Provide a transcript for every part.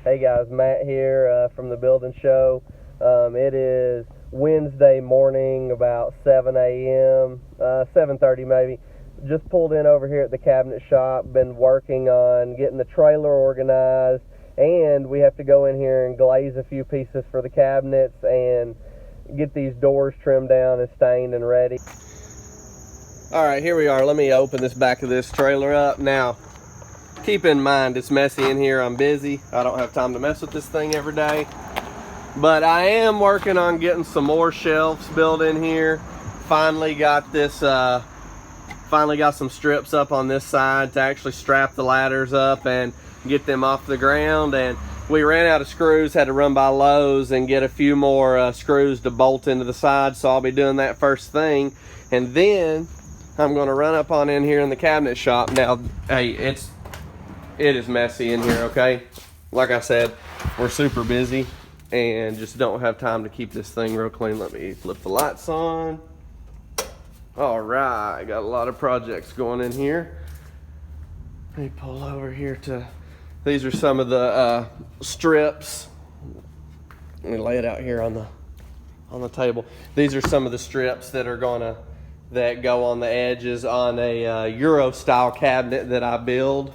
Hey guys, Matt here from the building show. It is Wednesday morning, about 7 a.m., 7:30 maybe. Just pulled in over here at the cabinet shop. Been working on getting the trailer organized, and we have to go in here and glaze a few pieces for the cabinets and get these doors trimmed down and stained and ready. All right, here we are. Let me open this back of this trailer up now. Keep in mind, it's messy in here. I'm busy. I don't have time to mess with this thing every day. But I am working on getting some more shelves built in here. Finally got some strips up on this side to actually strap the ladders up and get them off the ground. And we ran out of screws, had to run by Lowe's and get a few more screws to bolt into the side. So I'll be doing that first thing. And then I'm gonna run up on in here in the cabinet shop. Now, hey, it is messy in here, okay? Like I said, we're super busy and just don't have time to keep this thing real clean. Let me flip the lights on. All right, got a lot of projects going in here. Let me pull over here to, these are some of the strips. Let me lay it out here on the table. These are some of the strips that go on the edges on a Euro style cabinet that I build.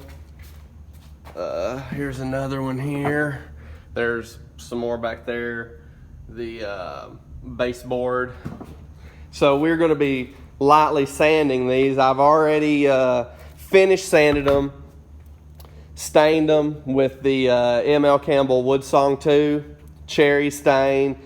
Here's another one here. There's some more back there. The baseboard. So we're going to be lightly sanding these. I've already finished sanding them, stained them with the ML Campbell Woodsong 2 cherry stain,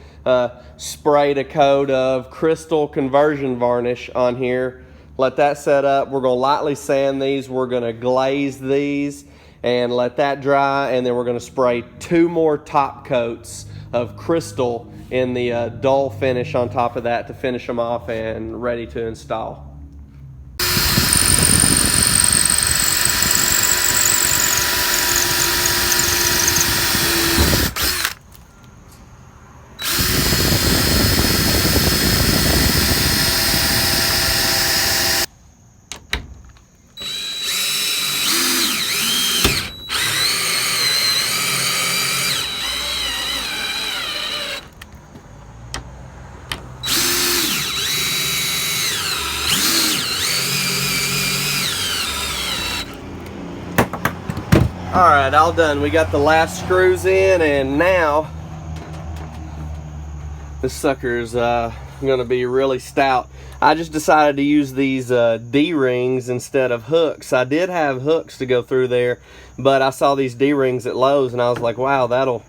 sprayed a coat of Krystal conversion varnish on here. Let that set up. We're going to lightly sand these. We're going to glaze these and let that dry, and then we're going to spray 2 more top coats of Krystal in the dull finish on top of that to finish them off and ready to install. All right, all done. We got the last screws in, and now this sucker's gonna be really stout. I just decided to use these D-rings instead of hooks. I did have hooks to go through there, but I saw these D-rings at Lowe's, and I was like, wow, that'll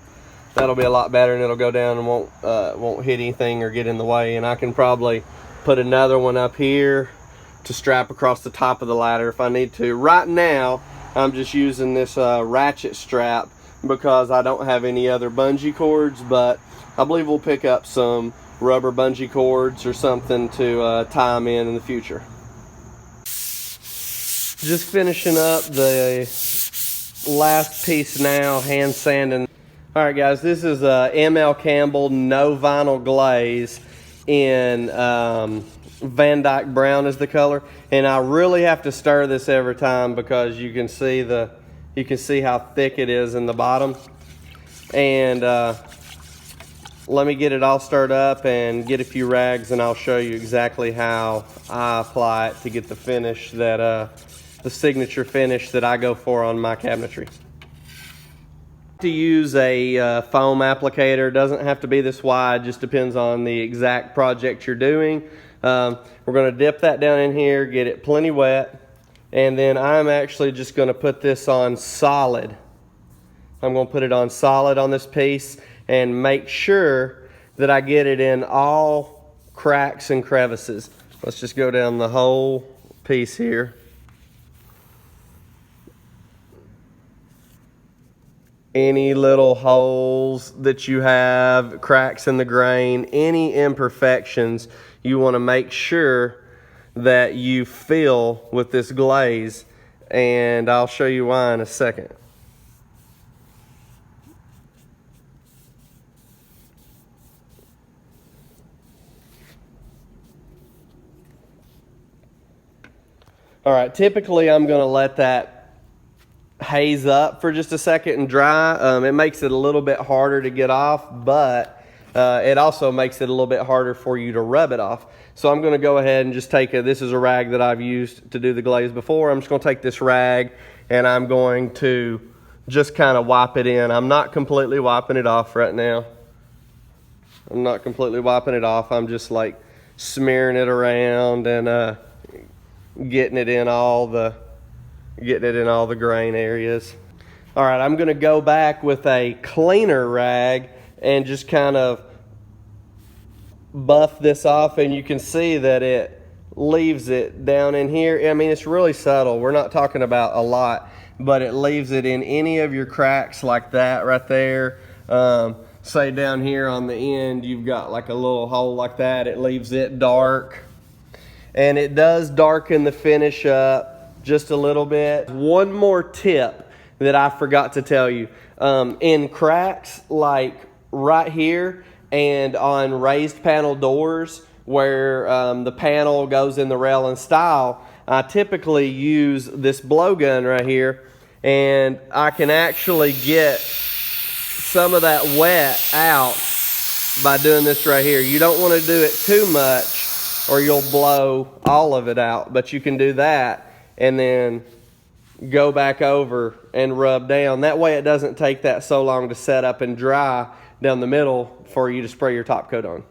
be a lot better, and it'll go down and won't hit anything or get in the way. And I can probably put another one up here to strap across the top of the ladder if I need to. Right now, I'm just using this ratchet strap because I don't have any other bungee cords, but I believe we'll pick up some rubber bungee cords or something to tie them in the future. Just finishing up the last piece now, hand sanding. All right, guys, this is ML Campbell no vinyl glaze in Van Dyke brown is the color, and I really have to stir this every time because you can see how thick it is in the bottom. And let me get it all stirred up and get a few rags, and I'll show you exactly how I apply it to get the finish that the signature finish that I go for on my cabinetry. To use a foam applicator. Doesn't have to be this wide, just depends on the exact project you're doing. We're going to dip that down in here, get it plenty wet, and then I'm actually just going to put this on solid. I'm going to put it on solid on this piece and make sure that I get it in all cracks and crevices. Let's just go down the whole piece here. Any little holes that you have, cracks in the grain, any imperfections, you want to make sure that you fill with this glaze, and I'll show you why in a second. All right, typically I'm going to let that haze up for just a second and dry. It makes it a little bit harder to get off, but it also makes it a little bit harder for you to rub it off. So I'm going to go ahead and just take this is a rag that I've used to do the glaze before. I'm just going to take this rag and I'm going to just kind of wipe it in. I'm not completely wiping it off right now. I'm not completely wiping it off. I'm just like smearing it around and getting it in all the grain areas. All right, I'm going to go back with a cleaner rag and just kind of buff this off, and you can see that it leaves it down in here. I mean, it's really subtle. We're not talking about a lot, but it leaves it in any of your cracks like that right there. Say down here on the end, you've got like a little hole like that. It leaves it dark, and it does darken the finish up just a little bit. One more tip that I forgot to tell you. In cracks like right here, and on raised panel doors where the panel goes in the rail and stile, I typically use this blowgun right here, and I can actually get some of that wet out by doing this right here. You don't want to do it too much or you'll blow all of it out, but you can do that and then go back over and rub down. That way it doesn't take that so long to set up and dry down the middle for you to spray your top coat on.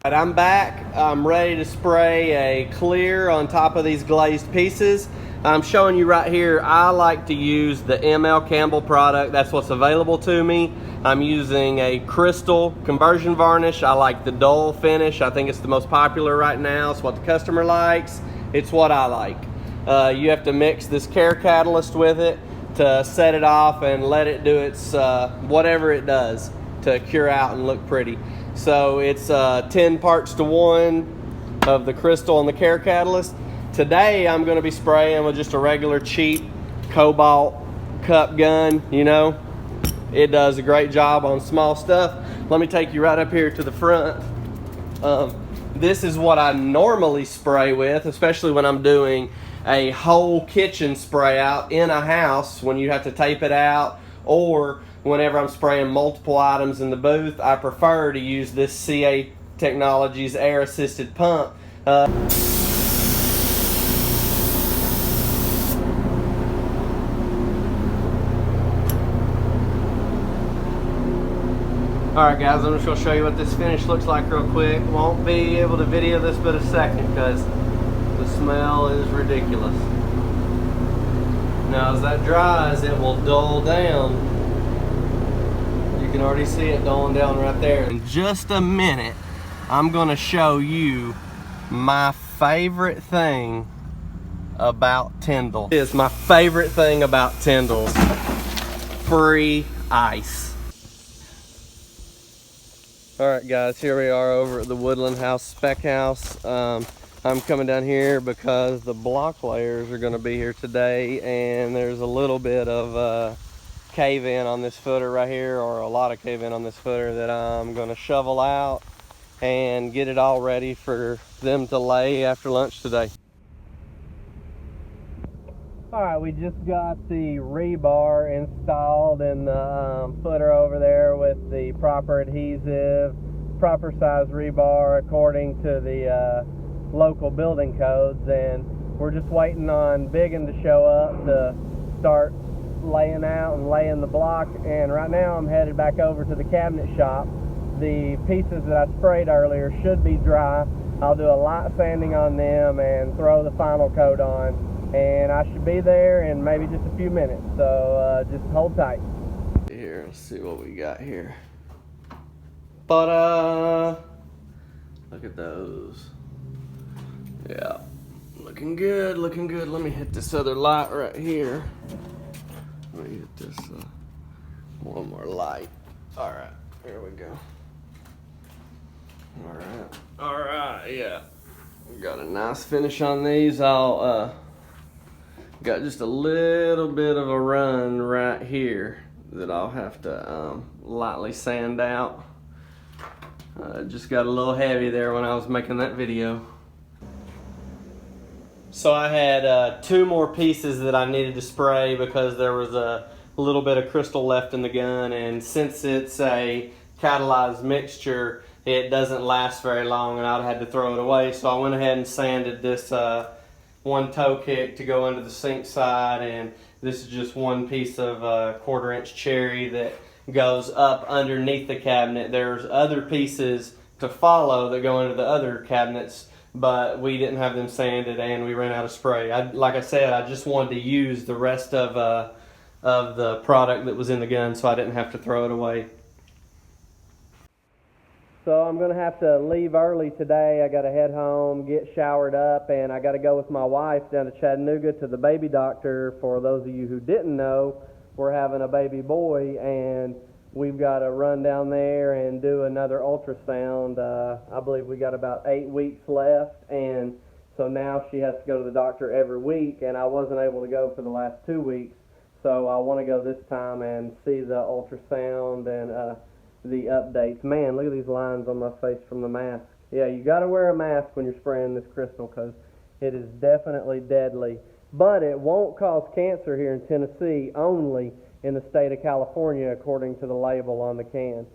All right, I'm back. I'm ready to spray a clear on top of these glazed pieces. I'm showing you right here, I like to use the ML Campbell product. That's what's available to me. I'm using a Krystal conversion varnish. I like the dull finish. I think it's the most popular right now. It's what the customer likes. It's what I like. You have to mix this care catalyst with it to set it off and let it do its whatever it does to cure out and look pretty. So it's 10 parts to 1 of the Krystal and the care catalyst. Today I'm going to be spraying with just a regular cheap cobalt cup gun. You know, it does a great job on small stuff. Let me take you right up here to the front. This is what I normally spray with, especially when I'm doing a whole kitchen spray out in a house when you have to tape it out, or whenever I'm spraying multiple items in the booth. I prefer to use this CA Technologies air assisted pump. Alright guys, I'm just going to show you what this finish looks like real quick. Won't be able to video this but a second because the smell is ridiculous. Now as that dries, it will dull down. You can already see it dulling down right there. In just a minute, I'm going to show you my favorite thing about Tyndall. It is my favorite thing about Tyndall's free ice. Alright guys, here we are over at the Woodland House Spec House. I'm coming down here because the block layers are going to be here today, and there's a little bit of cave-in on this footer right here, or a lot of cave-in on this footer that I'm going to shovel out and get it all ready for them to lay after lunch today. Alright, we just got the rebar installed in the footer over there with the proper adhesive, proper size rebar according to the local building codes, and we're just waiting on Biggin to show up to start laying out and laying the block. And right now I'm headed back over to the cabinet shop. The pieces that I sprayed earlier should be dry. I'll do a light sanding on them and throw the final coat on, and I should be there in maybe just a few minutes, so just hold tight. Here, let's see what we got here. But look at those. Yeah, looking good, looking good. Let me hit this other light right here. Let me hit this one more light. All right, here we go. All right, yeah. Got a nice finish on these. I'll got just a little bit of a run right here that I'll have to lightly sand out. Just got a little heavy there when I was making that video. So I had 2 more pieces that I needed to spray because there was a little bit of Krystal left in the gun, and since it's a catalyzed mixture, it doesn't last very long, and I'd had to throw it away. So I went ahead and sanded this one toe kick to go under the sink side, and this is just one piece of 1/4 inch cherry that goes up underneath the cabinet. There's other pieces to follow that go into the other cabinets, but we didn't have them sanded and we ran out of spray. Like I said, I just wanted to use the rest of the product that was in the gun so I didn't have to throw it away. So I'm going to have to leave early today. I got to head home, get showered up, and I got to go with my wife down to Chattanooga to the baby doctor. For those of you who didn't know, we're having a baby boy, and we've got to run down there and do another ultrasound. I believe we got about 8 weeks left, and so now she has to go to the doctor every week, and I wasn't able to go for the last 2 weeks, so I want to go this time and see the ultrasound and the updates. Man, look at these lines on my face from the mask. Yeah, you got to wear a mask when you're spraying this Krystal because it is definitely deadly, but it won't cause cancer here in Tennessee, only in the state of California, according to the label on the can.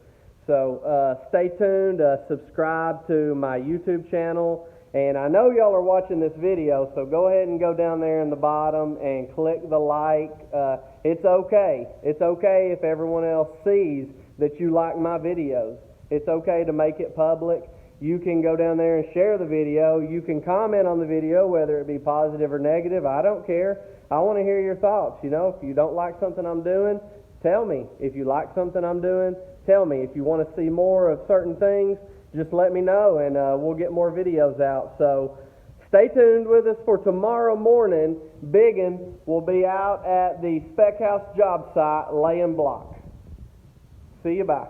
So stay tuned, subscribe to my YouTube channel, and I know y'all are watching this video, so go ahead and go down there in the bottom and click the like. It's okay. It's okay if everyone else sees that you like my videos. It's okay to make it public. You can go down there and share the video. You can comment on the video, whether it be positive or negative. I don't care. I want to hear your thoughts. You know, if you don't like something I'm doing, tell me. If you like something I'm doing, tell me. If you want to see more of certain things, just let me know, and we'll get more videos out. So stay tuned with us for tomorrow morning. Biggin will be out at the Spec House job site laying block. See you, bye.